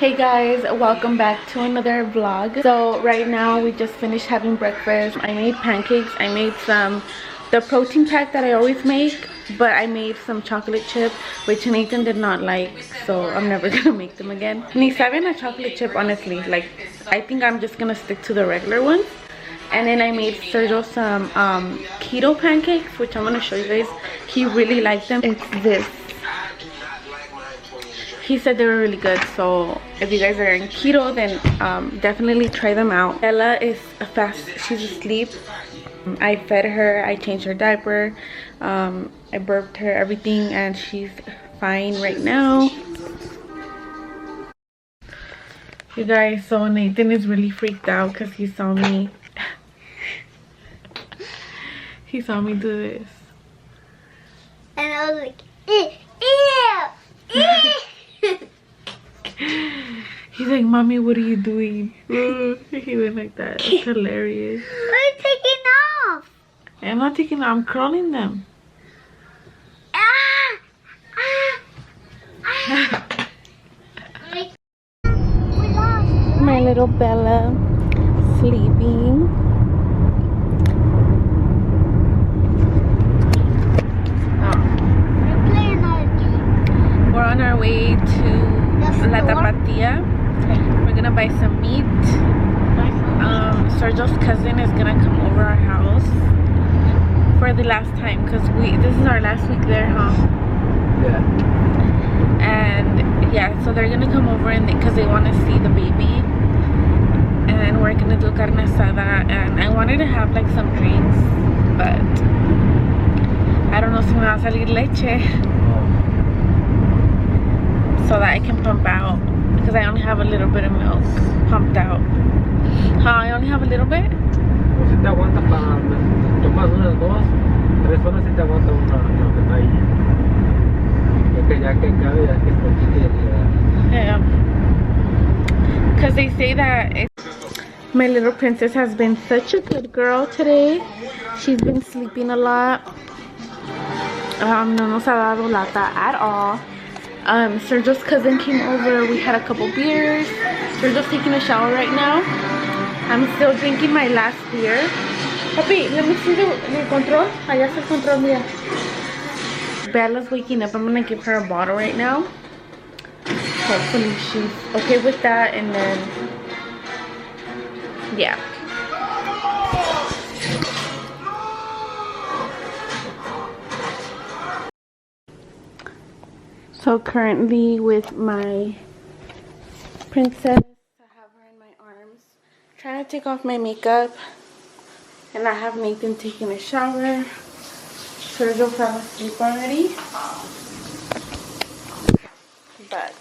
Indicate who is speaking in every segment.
Speaker 1: Hey guys, welcome back to another vlog. So right now we just finished having breakfast. I made pancakes. I made the protein pack that I always make, but I made some chocolate chip, which Nathan did not like, so I'm never gonna make them again. Ni saben a chocolate chip, honestly. Like, I think I'm just gonna stick to the regular ones. And then I made Sergio some keto pancakes, which I'm gonna show you guys. He really liked them. It's this. He said they were really good, so if you guys are in keto, then definitely try them out. Bella is fast, she's asleep. I fed her, I changed her diaper, I burped her, everything, and she's fine right now. You guys, so Nathan is really freaked out because he saw me he saw me do this.
Speaker 2: And I was like, ew, ew.
Speaker 1: He's like, Mommy, what are you doing? He went like that. It's hilarious.
Speaker 2: We're taking off.
Speaker 1: I'm not taking them, I'm curling them. My little Bella sleeping.
Speaker 2: We're playing our game.
Speaker 1: We're on our way to La Tapatía. We're gonna buy some meat. Sergio's cousin is gonna come over our house for the last time because this is our last week there, huh?
Speaker 3: Yeah.
Speaker 1: And yeah, so they're gonna come over and because they want to see the baby, and we're gonna do carne asada. And I wanted to have like some drinks, but I don't know si me va a salir leche, so that I can pump out because I only have a little bit of milk pumped out. I only have a little bit.
Speaker 3: Pues si te aguanta para tomas unas 2-3 horas, si te aguanta una ahí. Ya que acabe, ya que se
Speaker 1: Yeah. Because they say that my little princess has been such a good girl today. She's been sleeping a lot. No nos ha dado lata at all. Sergio's cousin came over. We had a couple beers. Sergio's taking a shower right now. I'm still drinking my last beer. Papi, let me see the control. Allá está el control, mira. Bella's waking up. I'm gonna give her a bottle right now. Hopefully she's okay with that, and then yeah. So currently with my princess, I have her in my arms, trying to take off my makeup, and I have Nathan taking a shower. Sergio fell asleep already, but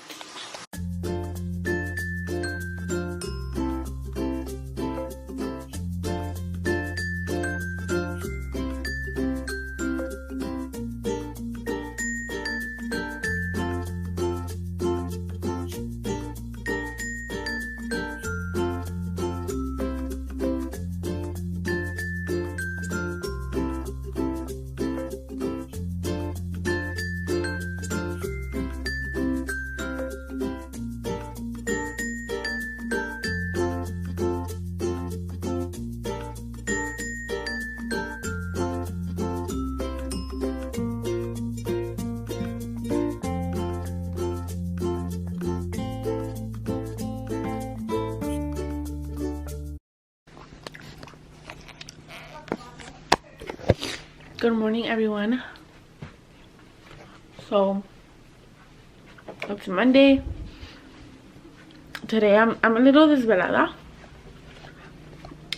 Speaker 1: good morning, everyone. So it's Monday. Today I'm a little desvelada.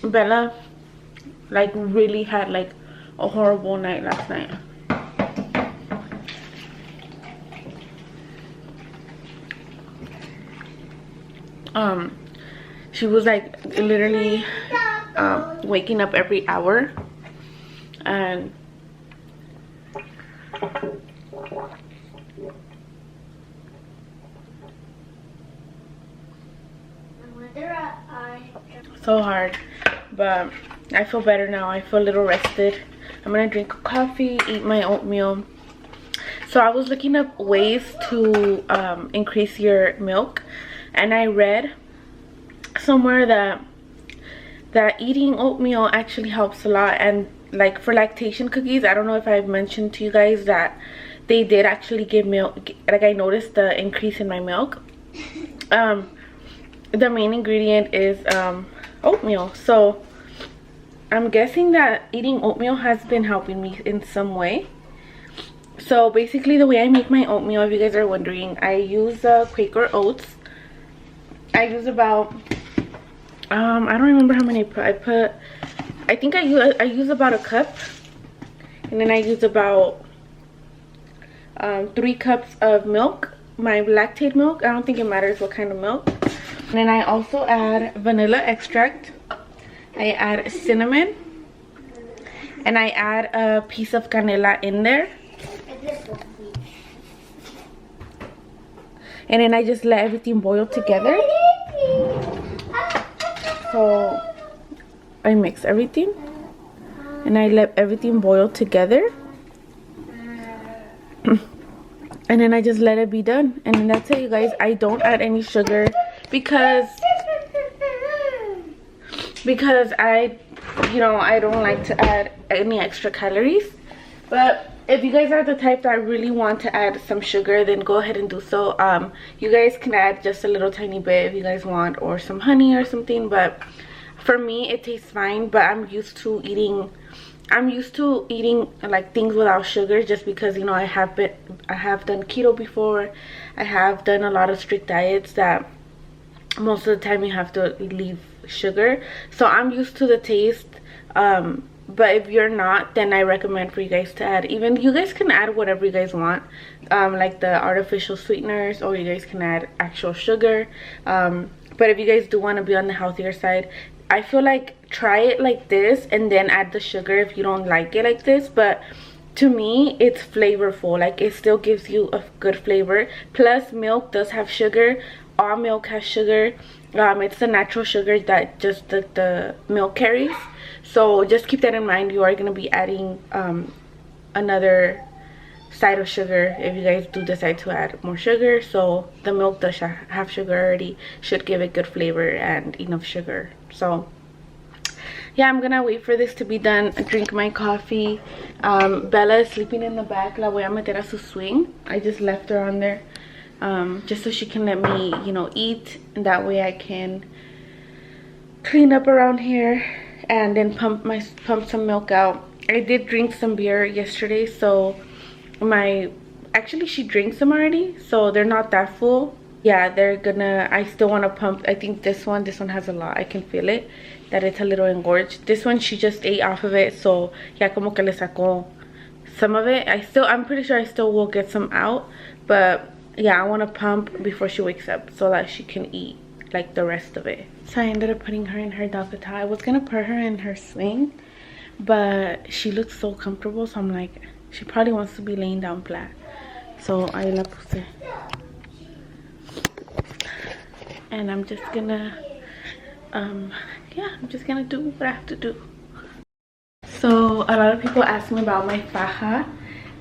Speaker 1: Bella like really had like a horrible night last night. She was like literally waking up every hour, and so hard, but I feel better now. I feel a little rested. I'm gonna drink coffee, eat my oatmeal. So I was looking up ways to increase your milk. and I read somewhere that eating oatmeal actually helps a lot. And like for lactation cookies, I don't know if I've mentioned to you guys that they did actually give milk. Like I noticed the increase in my milk. The main ingredient is oatmeal, so I'm guessing that eating oatmeal has been helping me in some way. So basically the way I make my oatmeal, if you guys are wondering, I use Quaker oats. I use about I don't remember how many I put. I think I use about a cup, and then I use about 3 cups of milk, my lactate milk. I don't think it matters what kind of milk. And then I also add vanilla extract, I add cinnamon, and I add a piece of canela in there. And then I just let everything boil together. So I mix everything and I let everything boil together. And then I just let it be done. And then that's it, you guys. I don't add any sugar because I don't like to add any extra calories. But if you guys are the type that really want to add some sugar, then go ahead and do so. You guys can add just a little tiny bit if you guys want, or some honey or something. But for me, it tastes fine. But I'm used to eating like things without sugar, just because I have done keto before. I have done a lot of strict diets that most of the time you have to leave sugar, so I'm used to the taste. But if you're not, then I recommend for you guys to add, even you guys can add whatever you guys want, like the artificial sweeteners, or you guys can add actual sugar. But if you guys do want to be on the healthier side, I feel like try it like this and then add the sugar if you don't like it like this. But to me, it's flavorful. Like, it still gives you a good flavor. Plus, milk does have sugar. All milk has sugar. It's the natural sugar that just the milk carries. So just keep that in mind. You are going to be adding another side of sugar if you guys do decide to add more sugar. So the milk does have sugar already, should give it good flavor and enough sugar. So yeah, I'm gonna wait for this to be done, drink my coffee. Bella is sleeping in the back. La voy a meter a su swing. I just left her on there just so she can let me eat, and that way I can clean up around here and then pump some milk out. I did drink some beer yesterday, so actually she drinks them already, so they're not that full. Yeah, I still want to pump. I think this one has a lot. I can feel it, that it's a little engorged. This one she just ate off of it, so yeah, como que le sacó some of it. I'm pretty sure I still will get some out, but yeah, I want to pump before she wakes up so that she can eat like the rest of it. So I ended up putting her in her doggy. I was gonna put her in her swing, but she looks so comfortable, so I'm like, she probably wants to be laying down flat, so I la puse. And I'm just gonna yeah, I'm just gonna do what I have to do. So a lot of people ask me about my faja,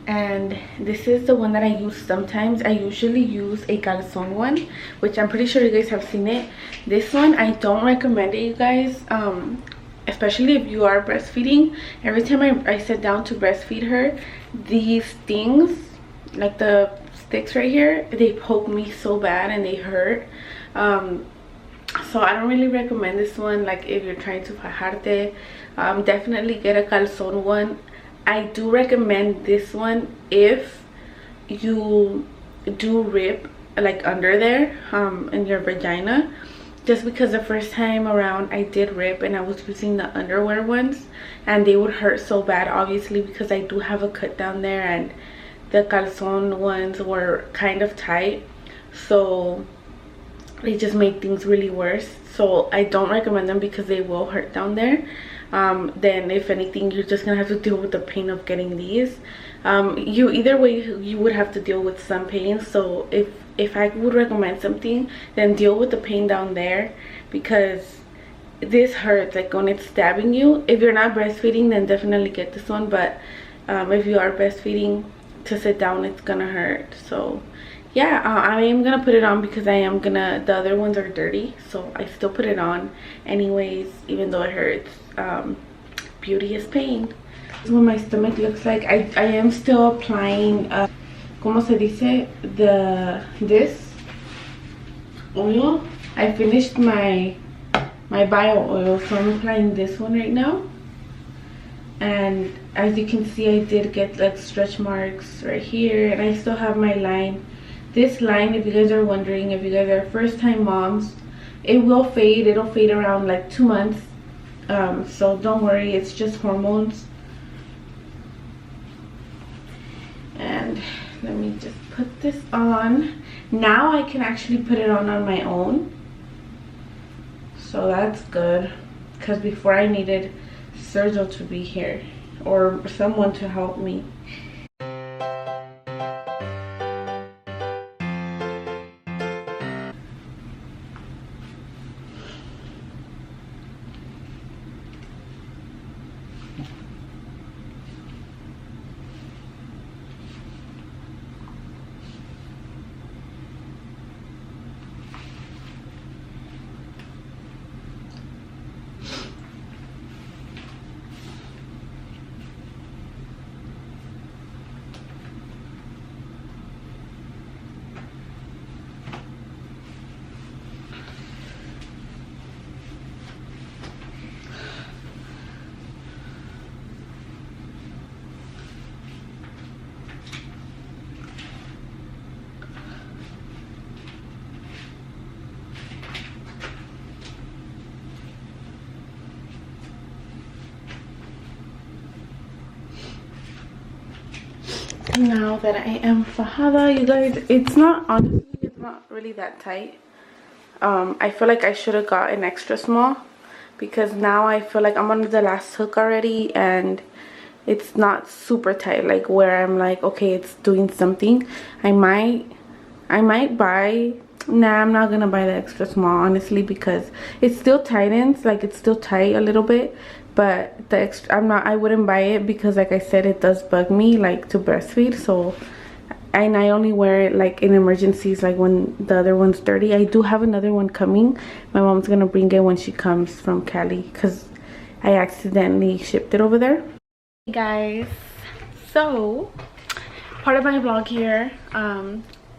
Speaker 1: and this is the one that I use sometimes. I usually use a calzone one, which I'm pretty sure you guys have seen it. This one, I don't recommend it, you guys, especially if you are breastfeeding. Every time I sit down to breastfeed her, these things, like the sticks right here, they poke me so bad and they hurt. So I don't really recommend this one. Like, if you're trying to fajarte, definitely get a calzone one. I do recommend this one if you do rip like under there in your vagina, just because the first time around I did rip and I was using the underwear ones and they would hurt so bad, obviously, because I do have a cut down there, and the calzone ones were kind of tight, so it just made things really worse. So I don't recommend them because they will hurt down there. Then if anything, you're just gonna have to deal with the pain of getting these. Either way, you would have to deal with some pain. So if I would recommend something, then deal with the pain down there, because this hurts like when it's stabbing you. If you're not breastfeeding, then definitely get this one, but if you are breastfeeding, to sit down, it's gonna hurt. So yeah, I am gonna put it on because the other ones are dirty, so I still put it on anyways, even though it hurts. Beauty is pain. This is what my stomach looks like. I am still applying como se dice, this oil. I finished my bio oil, so I'm applying this one right now. And as you can see, I did get like stretch marks right here, and I still have my line. This line, if you guys are wondering, if you guys are first time moms, it will fade. It'll fade around like 2 months, so don't worry, it's just hormones. And let me just put this on. Now I can actually put it on my own, so that's good, because before I needed Sergio to be here or someone to help me. Now that I am fajada, you guys, it's not, honestly, it's not really that tight. I feel like I should have got an extra small, because now I feel like I'm on the last hook already and it's not super tight, like where I'm like, okay, it's doing something. I might buy, nah, I'm not gonna buy the extra small, honestly, because it still tightens, like it's still tight a little bit, but the extra, I wouldn't buy it because, like I said, it does bug me like to breastfeed. So, and I only wear it like in emergencies, like when the other one's dirty. I do have another one coming. My mom's gonna bring it when she comes from Cali, because I accidentally shipped it over there. Hey guys, so part of my vlog here,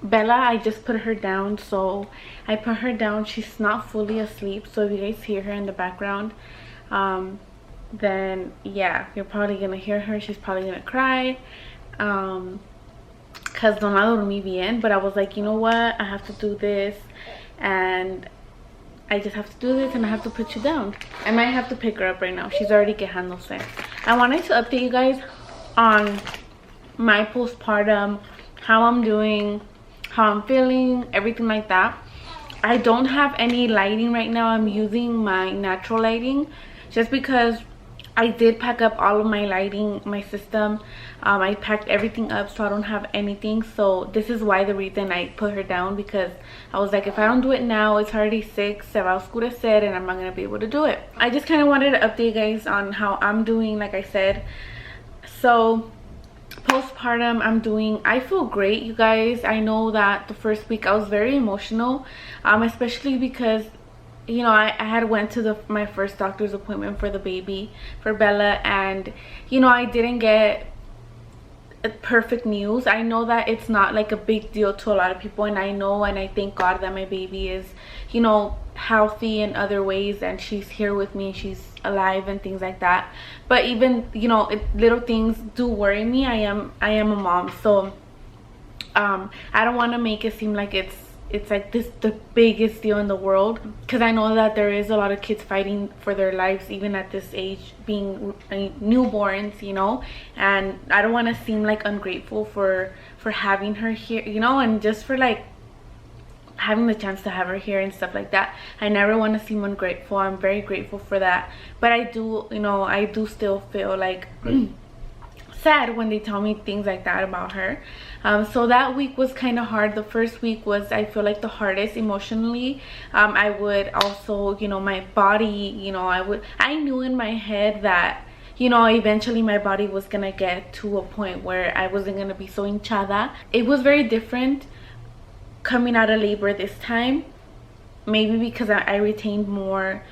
Speaker 1: Bella, I just put her down. So I put her down, she's not fully asleep, so if you guys hear her in the background, then yeah, you're probably gonna hear her. She's probably gonna cry, because no la dormí bien, but I was like, you know what, I have to do this, and I just have to do this, and I have to put you down. I might have to pick her up right now. She's already quejándose. I wanted to update you guys on my postpartum, how I'm doing, how I'm feeling, everything like that. I don't have any lighting right now. I'm using my natural lighting just because I did pack up all of my lighting, my system. I packed everything up, so I don't have anything. So this is why, the reason I put her down, because I was like, if I don't do it now, it's already 6, se va a oscurecer, and I'm not gonna be able to do it. I just kind of wanted to update you guys on how I'm doing, like I said. So postpartum, I feel great, you guys. I know that the first week I was very emotional, especially because, you know, I had went to my first doctor's appointment for the baby, for Bella, and you know, I didn't get perfect news. I know that it's not like a big deal to a lot of people, and I know, and I thank God that my baby is, you know, healthy in other ways, and she's here with me, she's alive and things like that. But even, you know, little things do worry me. I am a mom, so I don't want to make it seem like it's like the biggest deal in the world, because I know that there is a lot of kids fighting for their lives even at this age, being newborns, you know, and I don't want to seem like ungrateful for having her here, you know, and just for like having the chance to have her here and stuff like that. I never want to seem ungrateful. I'm very grateful for that, but I do, you know, I do still feel like sad when they tell me things like that about her. So that week was kind of hard. The first week was, I feel like, the hardest emotionally. I would also, you know, my body, you know, I knew in my head that, you know, eventually my body was gonna get to a point where I wasn't gonna be so hinchada. It was very different coming out of labor this time. Maybe because I retained more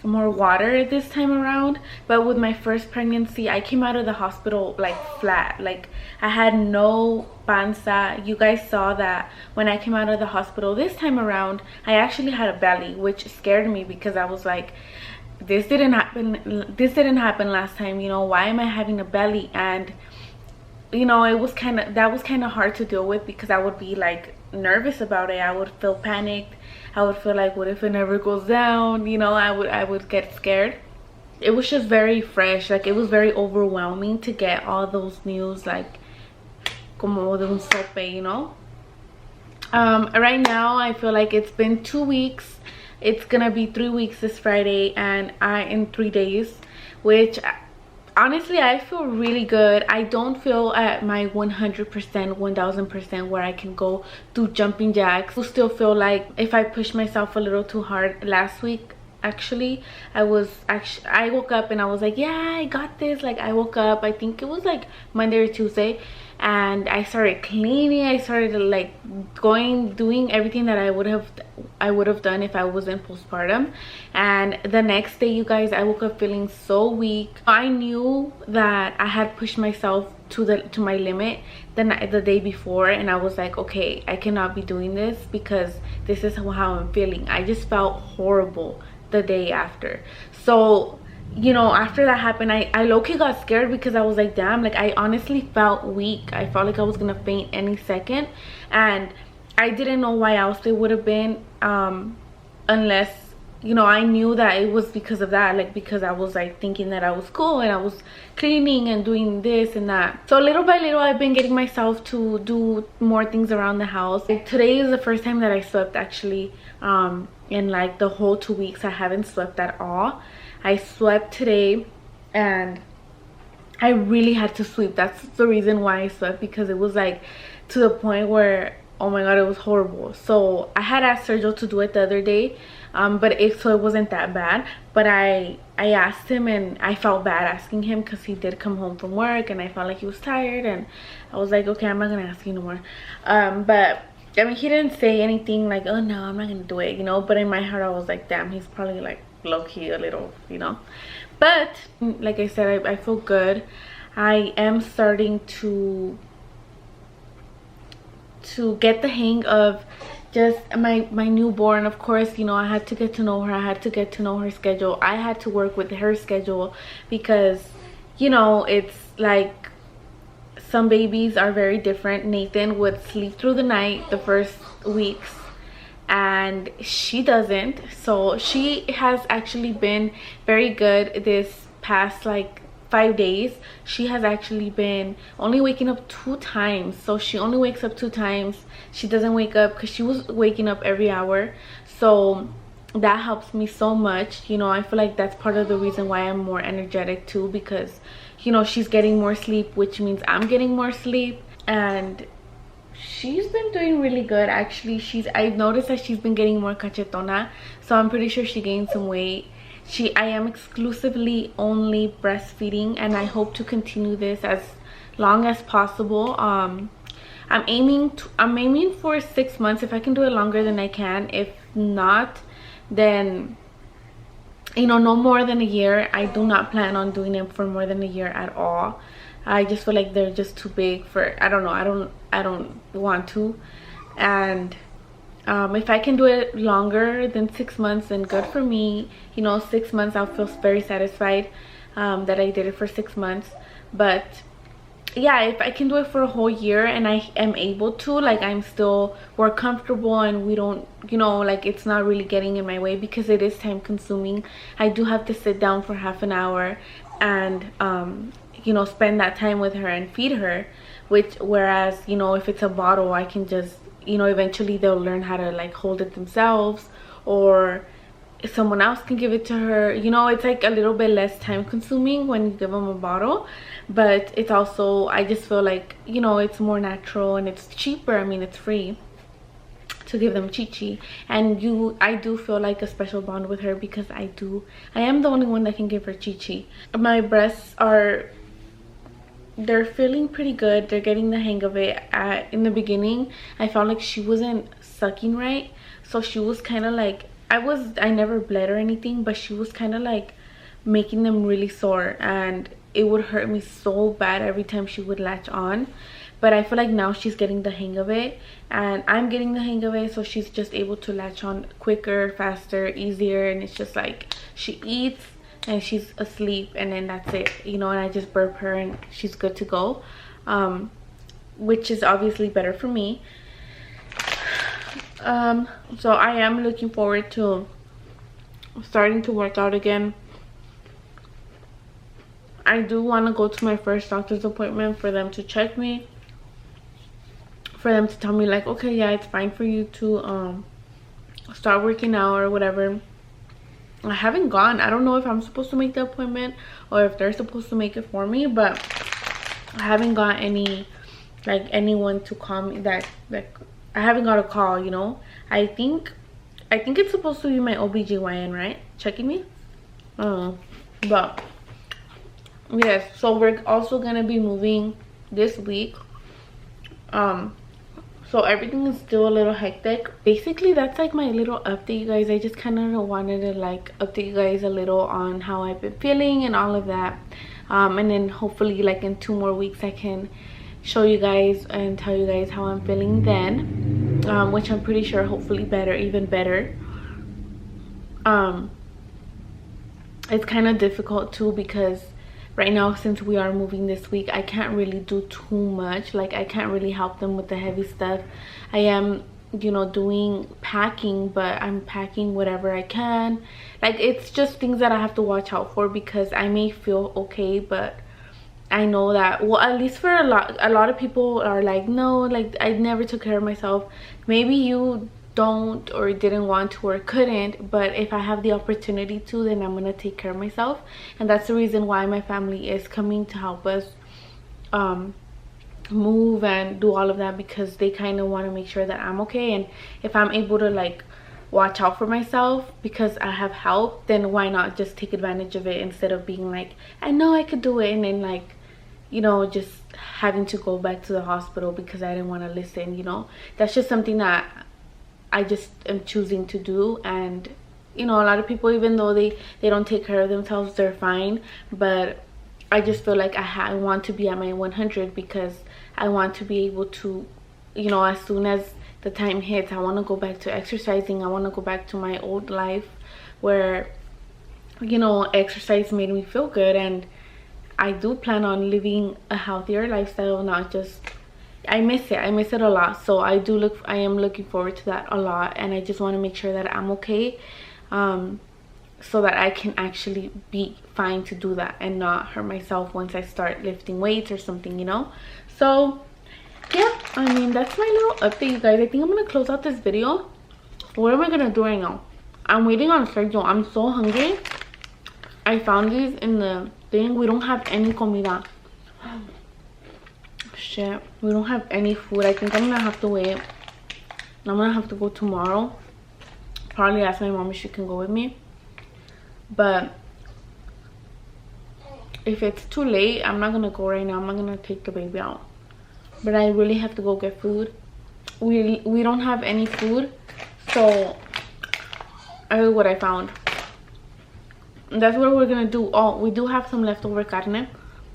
Speaker 1: more water this time around. But with my first pregnancy, I came out of the hospital like flat. Like I had no panza. You guys saw that when I came out of the hospital this time around, I actually had a belly, which scared me because I was like, this didn't happen last time, you know, why am I having a belly? And you know, that was kind of hard to deal with because I would be like nervous about it. I would feel panicked. I would feel like, what if it never goes down? You know, I would get scared. It was just very fresh. Like it was very overwhelming to get all those news, like como de un sope, you know. Right now I feel like it's been 2 weeks. It's gonna be 3 weeks this Friday, and in 3 days, which honestly I feel really good. I don't feel at my 100%, 1000% where I can go do jumping jacks. I still feel like if I pushed myself a little too hard last week. Actually, I woke up and I was like, yeah, I got this. Like I woke up, I think it was like Monday or Tuesday, and I started cleaning. I started like doing everything that I would have done if I was in postpartum. And the next day, you guys, I woke up feeling so weak. I knew that I had pushed myself to my limit the day before, and I was like, okay, I cannot be doing this because this is how I'm feeling. I just felt horrible the day after. So you know, after that happened, I low-key got scared because I was like, damn, like I honestly felt weak. I felt like I was gonna faint any second, and I didn't know why else it would have been, unless, you know, I knew that it was because of that, like because I was like thinking that I was cool and I was cleaning and doing this and that. So little by little I've been getting myself to do more things around the house. Like, today is the first time that I swept actually. In like the whole 2 weeks I haven't swept at all. I swept today and I really had to sweep. That's the reason why I swept, because it was like to the point where, oh my god, it was horrible. So I had asked Sergio to do it the other day, but it wasn't that bad. But I asked him, and I felt bad asking him because he did come home from work and I felt like he was tired, and I was like, okay, I'm not gonna ask you no more. But I mean, he didn't say anything like, oh no, I'm not gonna do it, you know. But in my heart I was like, damn, he's probably like low-key a little, you know. But like I said, I feel good. I am starting to get the hang of just my newborn. Of course, you know, I had to get to know her. I had to get to know her schedule. I had to work with her schedule because, you know, it's like some babies are very different. Nathan would sleep through the night the first weeks, and she doesn't. So she has actually been very good this past like 5 days. She has actually been only waking up 2 times. So she only wakes up 2 times. She doesn't wake up, because she was waking up every hour. So that helps me so much. You know, I feel like that's part of the reason why I'm more energetic too, because, you know, she's getting more sleep, which means I'm getting more sleep. And she's been doing really good actually. I've noticed that she's been getting more cachetona, so I'm pretty sure she gained some weight. I am exclusively only breastfeeding, and I hope to continue this as long as possible. I'm aiming for 6 months. If I can do it longer, then I can. If not, then, you know, no more than a year. I do not plan on doing it for more than a year at all. I just feel like they're just too big for, I don't know, I don't want to. And if I can do it longer than 6 months, then good for me. You know, 6 months I'll feel very satisfied that I did it for 6 months. But yeah, if I can do it for a whole year and I am able to, like, I'm still more comfortable and we don't, you know, like, it's not really getting in my way, because it is time consuming. I do have to sit down for half an hour and you know, spend that time with her and feed her, whereas, you know, if it's a bottle, I can just, you know, eventually they'll learn how to like hold it themselves, or someone else can give it to her. You know, it's like a little bit less time consuming when you give them a bottle, but it's also, I just feel like, you know, it's more natural and it's cheaper. I mean, it's free to give them Chi-Chi, and I do feel like a special bond with her because I am the only one that can give her Chi-Chi. My breasts are they're feeling pretty good. They're getting the hang of it. In the beginning, I felt like she wasn't sucking right, so she was kind of like, I never bled or anything, but she was kind of like making them really sore, and it would hurt me so bad every time she would latch on. But I feel like now she's getting the hang of it, and I'm getting the hang of it, so she's just able to latch on quicker, faster, easier. And it's just like she eats and she's asleep, and then that's it, you know, and I just burp her and she's good to go, which is obviously better for me. So I am looking forward to starting to work out again. I do want to go to my first doctor's appointment for them to check me, for them to tell me like, okay, yeah, it's fine for you to start working out or whatever. I haven't gone. I don't know if I'm supposed to make the appointment or if they're supposed to make it for me, but I haven't got any, like, anyone to call me that, like, I haven't got a call, you know. I think it's supposed to be my OBGYN, right, checking me. I don't know, but yes. So we're also gonna be moving this week, so everything is still a little hectic. Basically, that's like my little update, you guys. I just kind of wanted to like update you guys a little on how I've been feeling and all of that, and then hopefully like in 2 more weeks I can show you guys and tell you guys how I'm feeling then, which I'm pretty sure hopefully better, even better. It's kind of difficult too, because right now, since we are moving this week, I can't really do too much. Like, I can't really help them with the heavy stuff. I am, you know, doing packing, but I'm packing whatever I can. Like, it's just things that I have to watch out for, because I may feel okay, but I know that, well, at least for a lot of people are like, no, like, I never took care of myself. Maybe you don't or didn't want to or couldn't, but if I have the opportunity to, then I'm gonna take care of myself. And that's the reason why my family is coming to help us move and do all of that, because they kind of want to make sure that I'm okay. And if I'm able to like watch out for myself because I have help, then why not just take advantage of it, instead of being like, I know I could do it, and then like, you know, just having to go back to the hospital because I didn't want to listen, you know. That's just something that I just am choosing to do. And you know, a lot of people, even though they don't take care of themselves, they're fine. But I just feel like I want to be at my 100, because I want to be able to, you know, as soon as the time hits, I want to go back to exercising. I want to go back to my old life where, you know, exercise made me feel good. And I do plan on living a healthier lifestyle, not just, I miss it a lot. So I am looking forward to that a lot, and I just want to make sure that I'm okay, so that I can actually be fine to do that and not hurt myself once I start lifting weights or something, you know. So yeah, I mean, that's my little update, you guys. I think I'm gonna close out this video. What am I gonna do right now? I'm waiting on Sergio. I'm so hungry. I found these in the thing. We don't have any comida. Shit, we don't have any food. I think I'm gonna have to wait. I'm gonna have to go tomorrow. Probably ask my mom if she can go with me. But if it's too late, I'm not gonna go right now. I'm not gonna take the baby out. But I really have to go get food. We don't have any food, so I don't know what I found. And that's what we're gonna do. Oh, we do have some leftover carne.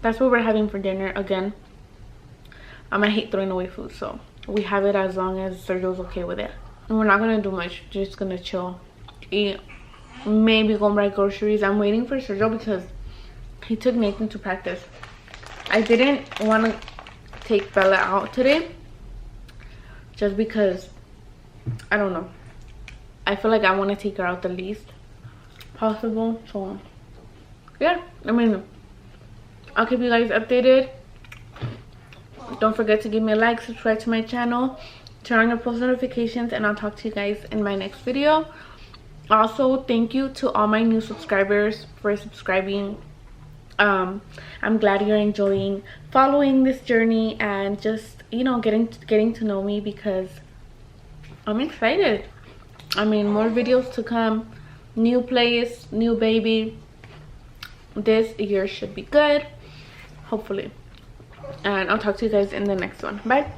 Speaker 1: That's what we're having for dinner again. I hate throwing away food, so we have it as long as Sergio's okay with it. And we're not gonna do much, just gonna chill, eat, maybe go buy groceries. I'm waiting for Sergio because he took Nathan to practice. I didn't want to take Bella out today just because, I don't know, I feel like I want to take her out the least possible. So yeah, I mean, I'll keep you guys updated. Don't forget to give me a like, subscribe to my channel, turn on your post notifications, and I'll talk to you guys in my next video. Also, thank you to all my new subscribers for subscribing. I'm glad you're enjoying following this journey and just, you know, getting to know me, because I'm excited. I mean, more videos to come, new place, new baby. This year should be good, hopefully. And I'll talk to you guys in the next one. Bye.